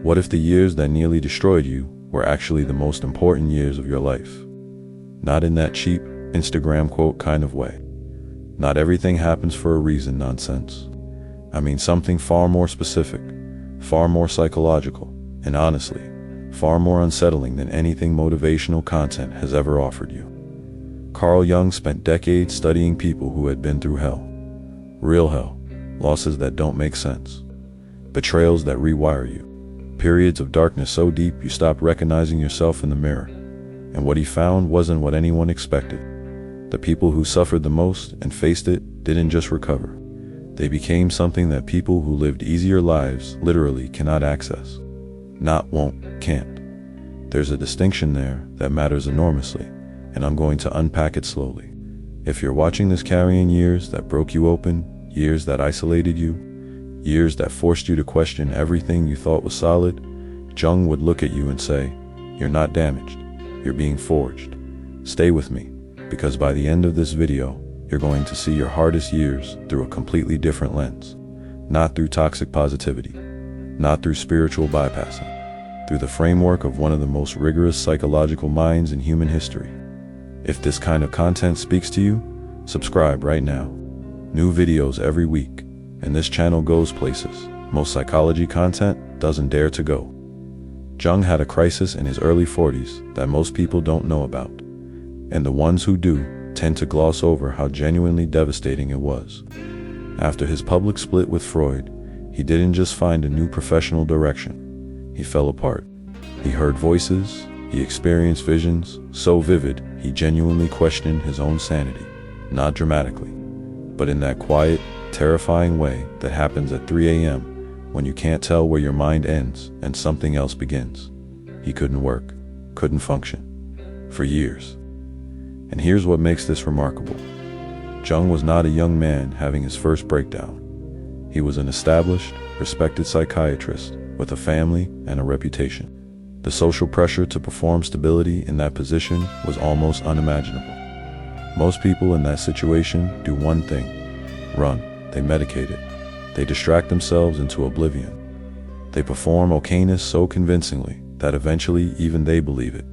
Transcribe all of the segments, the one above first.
What if the years that nearly destroyed you were actually the most important years of your life? Not in that cheap Instagram quote kind of way. Not everything happens for a reason nonsense. I mean something far more specific, far more psychological, and honestly, far more unsettling than anything motivational content has ever offered you. Carl Jung spent decades studying people who had been through hell. Real hell, losses that don't make sense, betrayals that rewire you, periods of darkness so deep you stop recognizing yourself in the mirror. And what he found wasn't what anyone expected. The people who suffered the most and faced it didn't just recover. They became something that people who lived easier lives literally cannot access. Not won't, can't. There's a distinction there that matters enormously, and I'm going to unpack it slowly. If you're watching this carrying years that broke you open, years that isolated you, years that forced you to question everything you thought was solid, Jung would look at you and say, "You're not damaged. You're being forged. Stay with me, because by the end of this video, you're going to see your hardest years through a completely different lens. Not through toxic positivity, not through spiritual bypassing, through the framework of one of the most rigorous psychological minds in human history." If this kind of content speaks to you, subscribe right now. New videos every week, and this channel goes places most psychology content doesn't dare to go. Jung had a crisis in his early 40s that most people don't know about, and the ones who do tend to gloss over how genuinely devastating it was. After his public split with Freud, he didn't just find a new professional direction. He fell apart. He heard voices, he experienced visions so vivid he genuinely questioned his own sanity, not dramatically, but in that quiet, terrifying way that happens at 3 a.m. when you can't tell where your mind ends and something else begins. He couldn't work, couldn't function, for years. And here's what makes this remarkable. Jung was not a young man having his first breakdown. He was an established, respected psychiatrist with a family and a reputation. The social pressure to perform stability in that position was almost unimaginable. Most people in that situation do one thing: run. They medicate it. They distract themselves into oblivion. They perform okayness so convincingly that eventually even they believe it.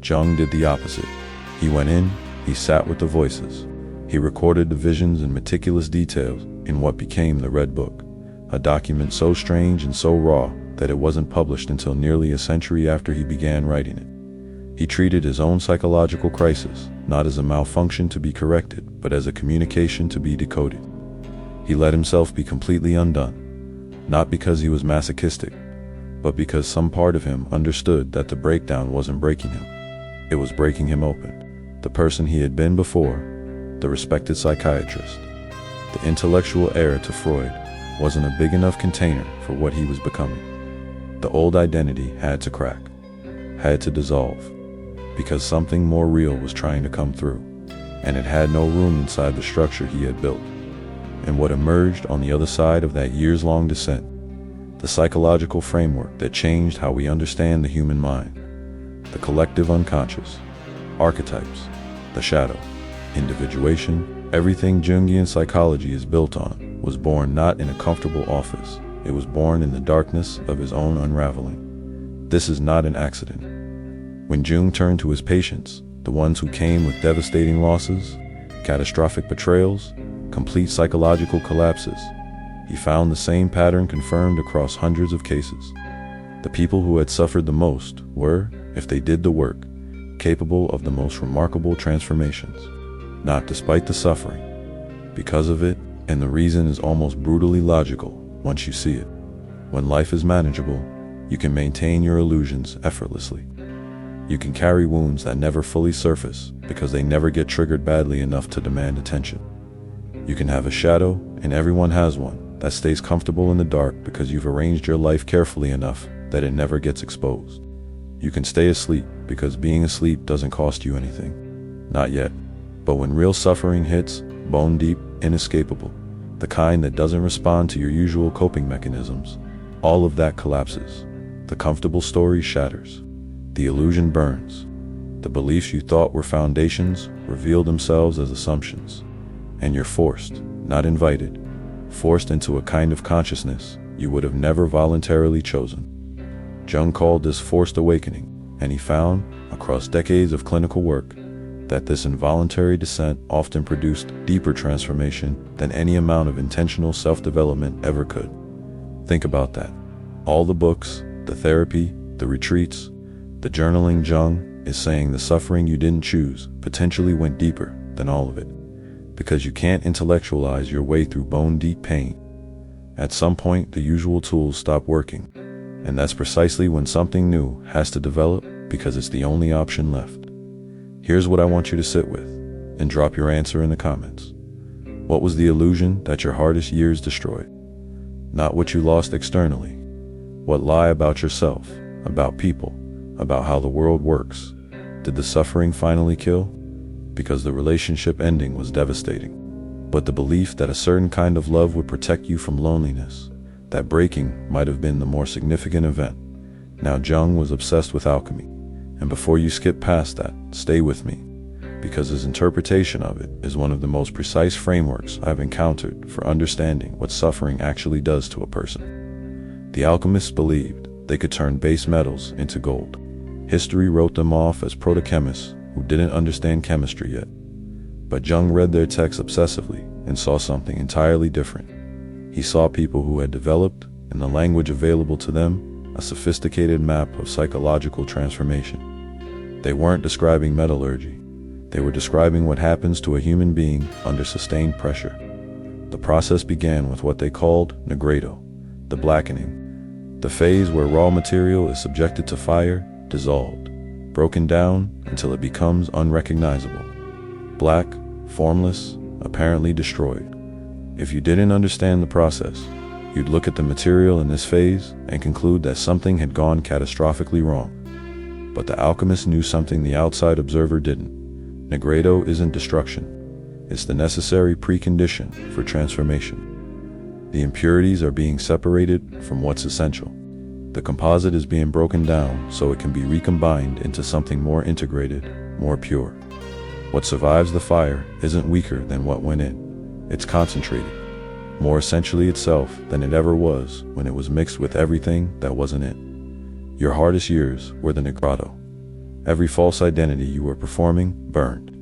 Jung did the opposite. He went in, he sat with the voices. He recorded the visions in meticulous details in what became the Red Book, a document so strange and so raw that it wasn't published until nearly a century after he began writing it. He treated his own psychological crisis not as a malfunction to be corrected, but as a communication to be decoded. He let himself be completely undone, not because he was masochistic, but because some part of him understood that the breakdown wasn't breaking him. It was breaking him open. The person he had been before, the respected psychiatrist, the intellectual heir to Freud, wasn't a big enough container for what he was becoming. The old identity had to crack, had to dissolve, because something more real was trying to come through, and it had no room inside the structure he had built. And what emerged on the other side of that years-long descent, the psychological framework that changed how we understand the human mind, the collective unconscious, archetypes, the shadow, individuation, everything Jungian psychology is built on, was born not in a comfortable office. It was born in the darkness of his own unraveling. This is not an accident. When Jung turned to his patients, the ones who came with devastating losses, catastrophic betrayals, complete psychological collapses, he found the same pattern confirmed across hundreds of cases. The people who had suffered the most were, if they did the work, capable of the most remarkable transformations, not despite the suffering, because of it, and the reason is almost brutally logical once you see it. When life is manageable, you can maintain your illusions effortlessly. You can carry wounds that never fully surface because they never get triggered badly enough to demand attention. You can have a shadow, and everyone has one, that stays comfortable in the dark because you've arranged your life carefully enough that it never gets exposed. You can stay asleep because being asleep doesn't cost you anything. Not yet. But when real suffering hits, bone deep, inescapable, the kind that doesn't respond to your usual coping mechanisms, all of that collapses. The comfortable story shatters. The illusion burns. The beliefs you thought were foundations reveal themselves as assumptions. And you're forced, not invited, forced into a kind of consciousness you would have never voluntarily chosen. Jung called this forced awakening, and he found, across decades of clinical work, that this involuntary descent often produced deeper transformation than any amount of intentional self-development ever could. Think about that. All the books, the therapy, the retreats, the journaling. Jung is saying the suffering you didn't choose potentially went deeper than all of it, because you can't intellectualize your way through bone-deep pain. At some point, the usual tools stop working, and that's precisely when something new has to develop, because it's the only option left. Here's what I want you to sit with, and drop your answer in the comments. What was the illusion that your hardest years destroyed? Not what you lost externally. What lie about yourself, about people, about how the world works, did the suffering finally kill? Because the relationship ending was devastating. But the belief that a certain kind of love would protect you from loneliness, that breaking might have been the more significant event. Now Jung was obsessed with alchemy, and before you skip past that, stay with me, because his interpretation of it is one of the most precise frameworks I've encountered for understanding what suffering actually does to a person. The alchemists believed they could turn base metals into gold. History wrote them off as proto-chemists who didn't understand chemistry yet. But Jung read their texts obsessively and saw something entirely different. He saw people who had developed, in the language available to them, a sophisticated map of psychological transformation. They weren't describing metallurgy. They were describing what happens to a human being under sustained pressure. The process began with what they called nigredo, the blackening, the phase where raw material is subjected to fire, dissolved, broken down until it becomes unrecognizable. Black, formless, apparently destroyed. If you didn't understand the process, you'd look at the material in this phase and conclude that something had gone catastrophically wrong. But the alchemist knew something the outside observer didn't. Nigredo isn't destruction. It's the necessary precondition for transformation. The impurities are being separated from what's essential. The composite is being broken down so it can be recombined into something more integrated, more pure. What survives the fire isn't weaker than what went in. It's concentrated, more essentially itself than it ever was when it was mixed with everything that wasn't it. Your hardest years were the nigredo. Every false identity you were performing burned.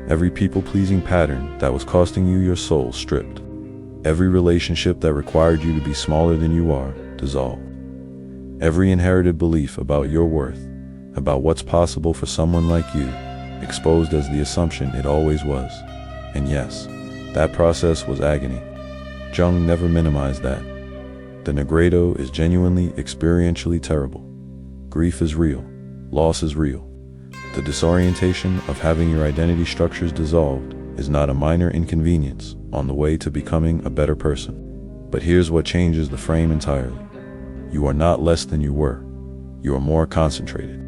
Every people-pleasing pattern that was costing you your soul stripped. Every relationship that required you to be smaller than you are dissolved. Every inherited belief about your worth, about what's possible for someone like you, exposed as the assumption it always was. And yes, that process was agony. Jung never minimized that. The nigredo is genuinely experientially terrible. Grief is real. Loss is real. The disorientation of having your identity structures dissolved is not a minor inconvenience on the way to becoming a better person. But here's what changes the frame entirely. You are not less than you were. You are more concentrated.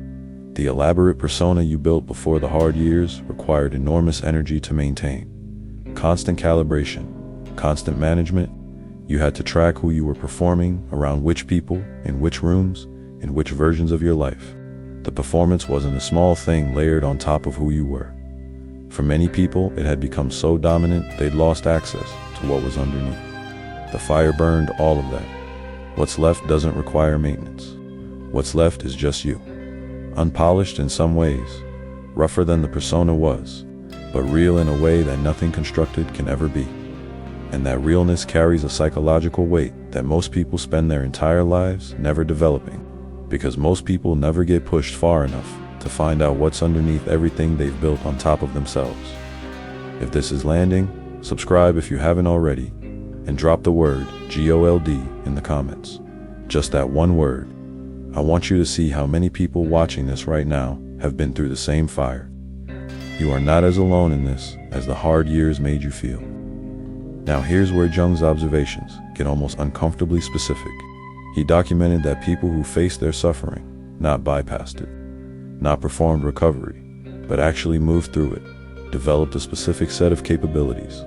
The elaborate persona you built before the hard years required enormous energy to maintain. Constant calibration, constant management. You had to track who you were performing around which people, in which rooms, in which versions of your life. The performance wasn't a small thing layered on top of who you were. For many people, it had become so dominant they'd lost access to what was underneath. The fire burned all of that. What's left doesn't require maintenance. What's left is just you. Unpolished in some ways, rougher than the persona was, but real in a way that nothing constructed can ever be. And that realness carries a psychological weight that most people spend their entire lives never developing, because most people never get pushed far enough to find out what's underneath everything they've built on top of themselves. If this is landing, subscribe if you haven't already, and drop the word GOLD in the comments. Just that one word. I want you to see how many people watching this right now have been through the same fire. You are not as alone in this as the hard years made you feel. Now here's where Jung's observations get almost uncomfortably specific. He documented that people who faced their suffering, not bypassed it, not performed recovery, but actually moved through it, developed a specific set of capabilities.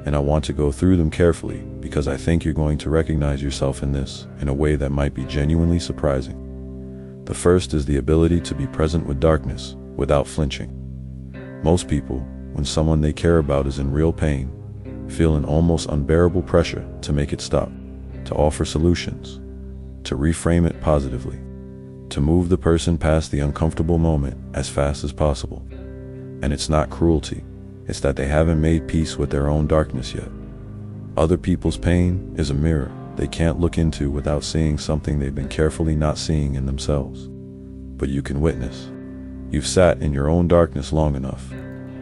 And I want to go through them carefully because I think you're going to recognize yourself in this in a way that might be genuinely surprising. The first is the ability to be present with darkness without flinching. Most people, when someone they care about is in real pain, feel an almost unbearable pressure to make it stop, to offer solutions, to reframe it positively. to move the person past the uncomfortable moment as fast as possible. And it's not cruelty, it's that they haven't made peace with their own darkness yet. Other people's pain is a mirror they can't look into without seeing something they've been carefully not seeing in themselves. But you can witness. You've sat in your own darkness long enough,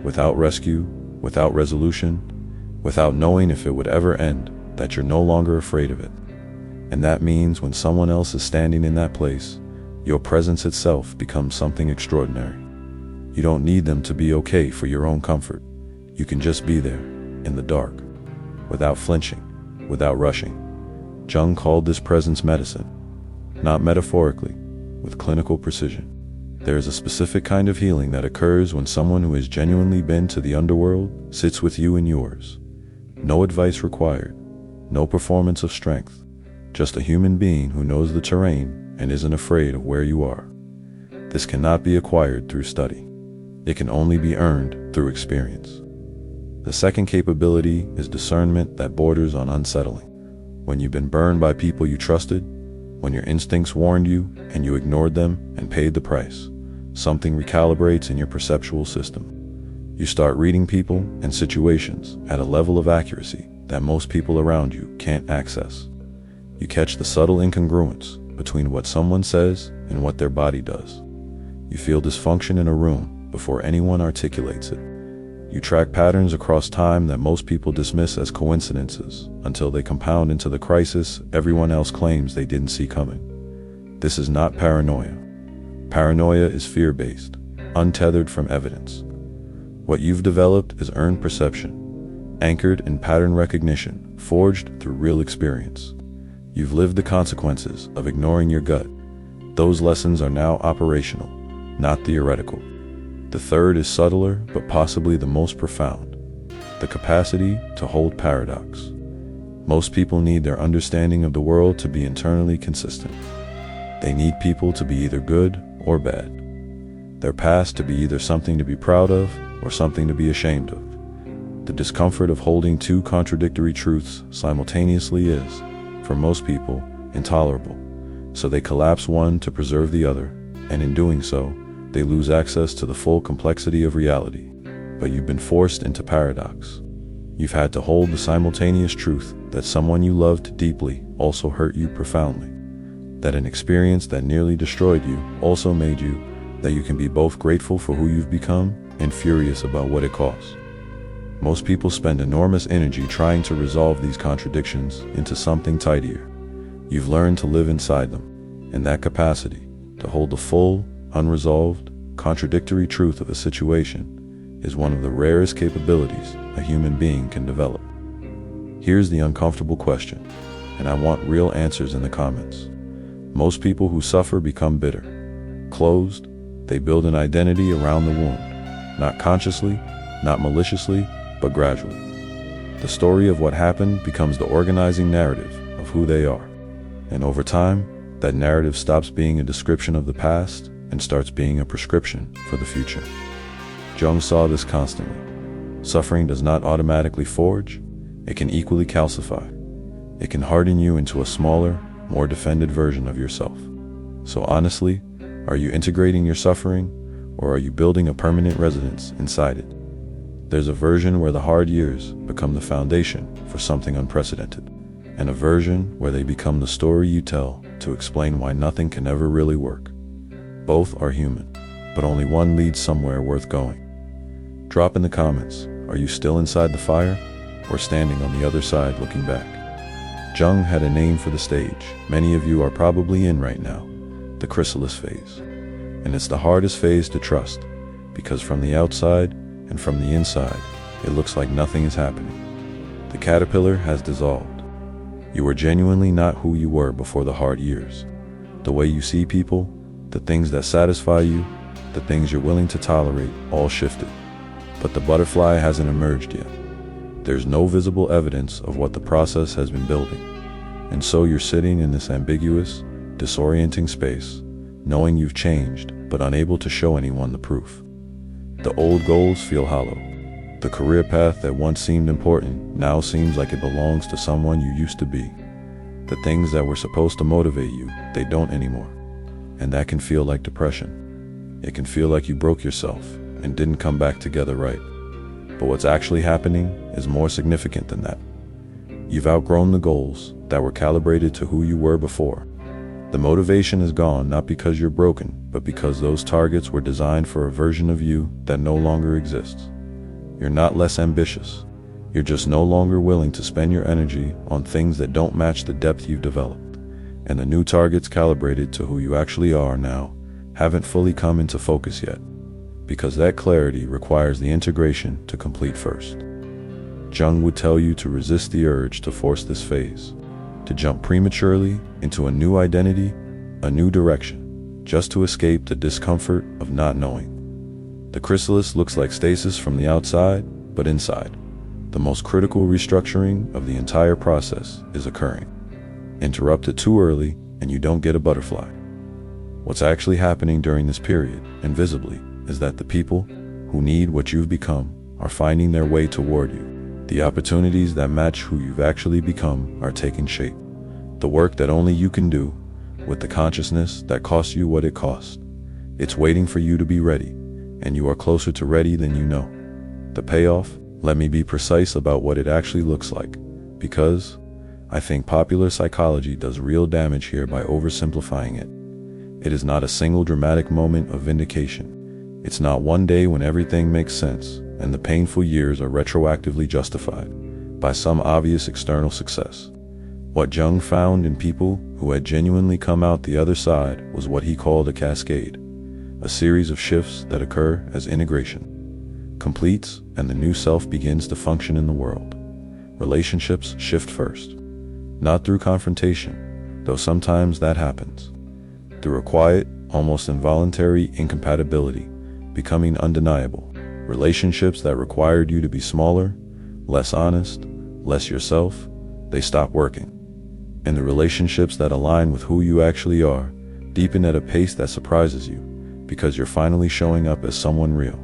without rescue, without resolution, without knowing if it would ever end, that you're no longer afraid of it. And that means when someone else is standing in that place, your presence itself becomes something extraordinary. You don't need them to be okay for your own comfort. You can just be there, in the dark, without flinching, without rushing. Jung called this presence medicine, not metaphorically, with clinical precision. There is a specific kind of healing that occurs when someone who has genuinely been to the underworld sits with you in yours. No advice required, no performance of strength, just a human being who knows the terrain and isn't afraid of where you are. This cannot be acquired through study. It can only be earned through experience. The second capability is discernment that borders on unsettling. When you've been burned by people you trusted, when your instincts warned you and you ignored them and paid the price, something recalibrates in your perceptual system. You start reading people and situations at a level of accuracy that most people around you can't access. You catch the subtle incongruence between what someone says and what their body does. You feel dysfunction in a room before anyone articulates it. You track patterns across time that most people dismiss as coincidences until they compound into the crisis everyone else claims they didn't see coming. This is not paranoia. Paranoia is fear-based, untethered from evidence. What you've developed is earned perception, anchored in pattern recognition, forged through real experience. You've lived the consequences of ignoring your gut. Those lessons are now operational, not theoretical. The third is subtler, but possibly the most profound: the capacity to hold paradox. Most people need their understanding of the world to be internally consistent. They need people to be either good or bad. Their past to be either something to be proud of or something to be ashamed of. The discomfort of holding two contradictory truths simultaneously is, for most people, intolerable. So they collapse one to preserve the other, and in doing so, they lose access to the full complexity of reality. But you've been forced into paradox. You've had to hold the simultaneous truth that someone you loved deeply also hurt you profoundly, that an experience that nearly destroyed you also made you, that you can be both grateful for who you've become and furious about what it costs. Most people spend enormous energy trying to resolve these contradictions into something tidier. You've learned to live inside them, and that capacity to hold the full, unresolved, contradictory truth of a situation is one of the rarest capabilities a human being can develop. Here's the uncomfortable question, and I want real answers in the comments. Most people who suffer become bitter, closed. They build an identity around the wound, not consciously, not maliciously, but gradually. The story of what happened becomes the organizing narrative of who they are. And over time, that narrative stops being a description of the past and starts being a prescription for the future. Jung saw this constantly. Suffering does not automatically forge, it can equally calcify. It can harden you into a smaller, more defended version of yourself. So honestly, are you integrating your suffering, or are you building a permanent residence inside it? There's a version where the hard years become the foundation for something unprecedented, and a version where they become the story you tell to explain why nothing can ever really work. Both are human, but only one leads somewhere worth going. Drop in the comments, are you still inside the fire, or standing on the other side looking back? Jung had a name for the stage many of you are probably in right now, the chrysalis phase. And it's the hardest phase to trust, because from the outside and from the inside, it looks like nothing is happening. The caterpillar has dissolved. You are genuinely not who you were before the hard years. The way you see people, the things that satisfy you, the things you're willing to tolerate, all shifted. But the butterfly hasn't emerged yet. There's no visible evidence of what the process has been building. And so you're sitting in this ambiguous, disorienting space, knowing you've changed, but unable to show anyone the proof. The old goals feel hollow. The career path that once seemed important now seems like it belongs to someone you used to be. The things that were supposed to motivate you, they don't anymore. and that can feel like depression. It can feel like you broke yourself and didn't come back together right. But what's actually happening is more significant than that. You've outgrown the goals that were calibrated to who you were before. The motivation is gone not because you're broken, but because those targets were designed for a version of you that no longer exists. You're not less ambitious. You're just no longer willing to spend your energy on things that don't match the depth you've developed. And the new targets calibrated to who you actually are now haven't fully come into focus yet, because that clarity requires the integration to complete first. Jung would tell you to resist the urge to force this phase, to jump prematurely into a new identity, a new direction, just to escape the discomfort of not knowing. The chrysalis looks like stasis from the outside, but inside, the most critical restructuring of the entire process is occurring. Interrupt it too early, and you don't get a butterfly. What's actually happening during this period, invisibly, is that the people who need what you've become are finding their way toward you. The opportunities that match who you've actually become are taking shape. The work that only you can do, with the consciousness that costs you what it costs, it's waiting for you to be ready, and you are closer to ready than you know. The payoff, let me be precise about what it actually looks like, because I think popular psychology does real damage here by oversimplifying it. It is not a single dramatic moment of vindication. It's not one day when everything makes sense and the painful years are retroactively justified by some obvious external success. What Jung found in people who had genuinely come out the other side was what he called a cascade, a series of shifts that occur as integration completes and the new self begins to function in the world. Relationships shift first, not through confrontation, though sometimes that happens, through a quiet, almost involuntary incompatibility, becoming undeniable. Relationships that required you to be smaller, less honest, less yourself, they stop working. And the relationships that align with who you actually are deepen at a pace that surprises you, because you're finally showing up as someone real.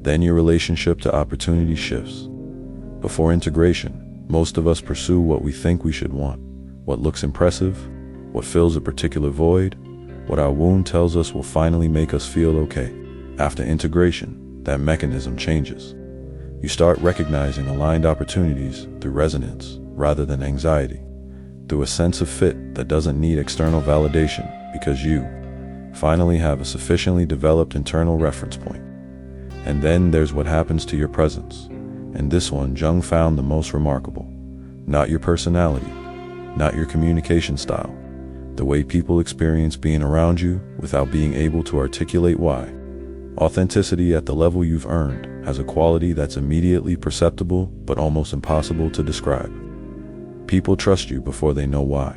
Then your relationship to opportunity shifts. Before integration, most of us pursue what we think we should want, what looks impressive, what fills a particular void, what our wound tells us will finally make us feel okay. After integration, that mechanism changes. You start recognizing aligned opportunities through resonance rather than anxiety, through a sense of fit that doesn't need external validation because you finally have a sufficiently developed internal reference point. And then there's what happens to your presence, and this one Jung found the most remarkable. Not your personality, not your communication style, the way people experience being around you without being able to articulate why. Authenticity at the level you've earned has a quality that's immediately perceptible but almost impossible to describe. People trust you before they know why.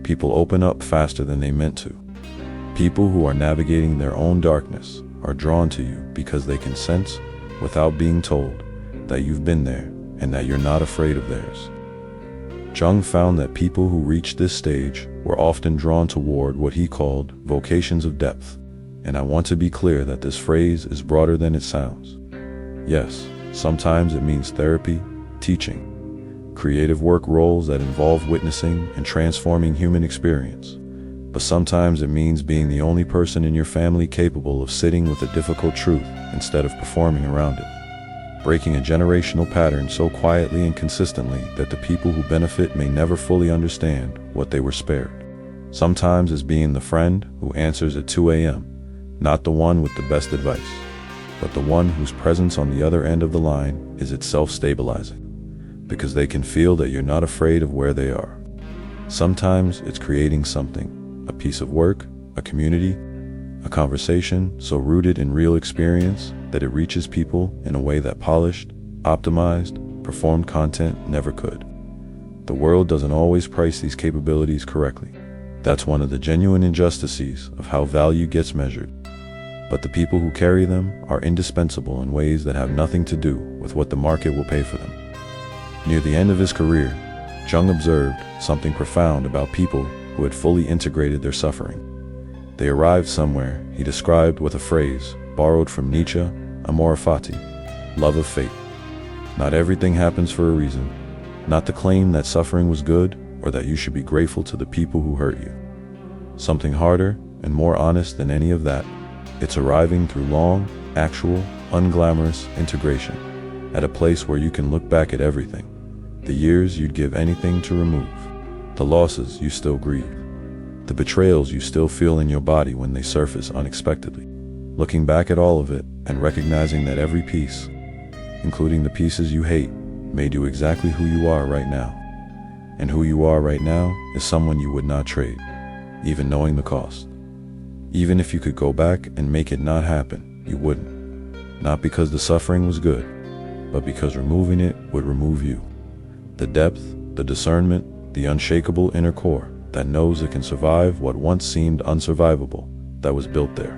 People open up faster than they meant to. People who are navigating their own darkness are drawn to you because they can sense, without being told, that you've been there and that you're not afraid of theirs. Jung found that people who reached this stage were often drawn toward what he called vocations of depth. And I want to be clear that this phrase is broader than it sounds. Yes, sometimes it means therapy, teaching, creative work roles that involve witnessing and transforming human experience. But sometimes it means being the only person in your family capable of sitting with a difficult truth instead of performing around it. Breaking a generational pattern so quietly and consistently that the people who benefit may never fully understand what they were spared. Sometimes it's being the friend who answers at 2 a.m., not the one with the best advice, but the one whose presence on the other end of the line is itself stabilizing, because they can feel that you're not afraid of where they are. Sometimes it's creating something, a piece of work, a community, a conversation so rooted in real experience that it reaches people in a way that polished, optimized, performed content never could. The world doesn't always price these capabilities correctly. That's one of the genuine injustices of how value gets measured. But the people who carry them are indispensable in ways that have nothing to do with what the market will pay for them. Near the end of his career, Jung observed something profound about people who had fully integrated their suffering. They arrived somewhere he described with a phrase borrowed from Nietzsche, amor fati, love of fate. Not everything happens for a reason, not the claim that suffering was good or that you should be grateful to the people who hurt you. Something harder and more honest than any of that, it's arriving through long, actual, unglamorous integration, at a place where you can look back at everything, the years you'd give anything to remove, the losses you still grieve, the betrayals you still feel in your body when they surface unexpectedly. Looking back at all of it and recognizing that every piece, including the pieces you hate, made you exactly who you are right now. And who you are right now is someone you would not trade, even knowing the cost. Even if you could go back and make it not happen, you wouldn't. Not because the suffering was good, but because removing it would remove you. The depth, the discernment, the unshakable inner core that knows it can survive what once seemed unsurvivable, that was built there,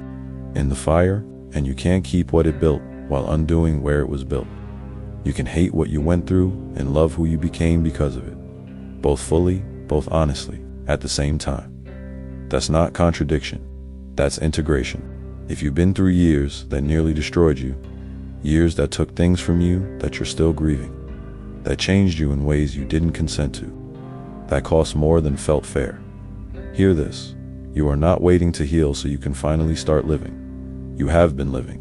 in the fire, and you can't keep what it built while undoing where it was built. You can hate what you went through and love who you became because of it, both fully, both honestly, at the same time. That's not contradiction, that's integration. If you've been through years that nearly destroyed you, years that took things from you that you're still grieving, that changed you in ways you didn't consent to, that cost more than felt fair, hear this: you are not waiting to heal so you can finally start living. You have been living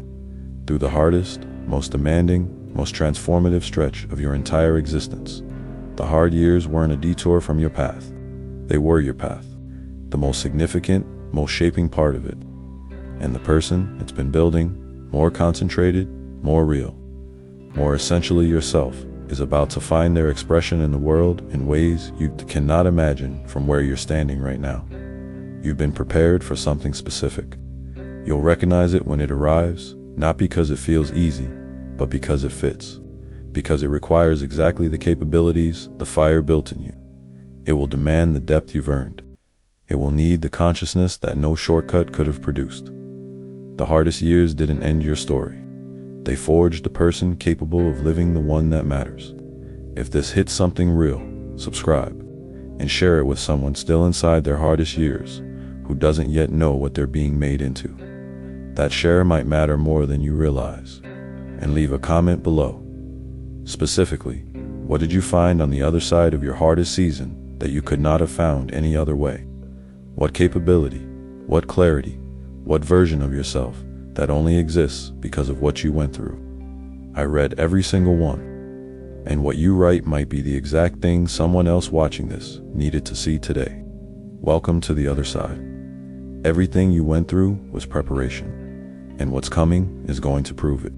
through the hardest, most demanding, most transformative stretch of your entire existence. The hard years weren't a detour from your path. They were your path, the most significant, most shaping part of it. And the person it's been building, more concentrated, more real, more essentially yourself, is about to find their expression in the world in ways you cannot imagine from where you're standing right now. You've been prepared for something specific. You'll recognize it when it arrives, not because it feels easy, but because it fits, because it requires exactly the capabilities the fire built in you. It will demand the depth you've earned. It will need the consciousness that no shortcut could have produced. The hardest years didn't end your story. They forged the person capable of living the one that matters. If this hits something real, subscribe and share it with someone still inside their hardest years who doesn't yet know what they're being made into. That share might matter more than you realize. And leave a comment below. Specifically, what did you find on the other side of your hardest season that you could not have found any other way? What capability, what clarity, what version of yourself that only exists because of what you went through? I read every single one. And what you write might be the exact thing someone else watching this needed to see today. Welcome to the other side. Everything you went through was preparation, and what's coming is going to prove it.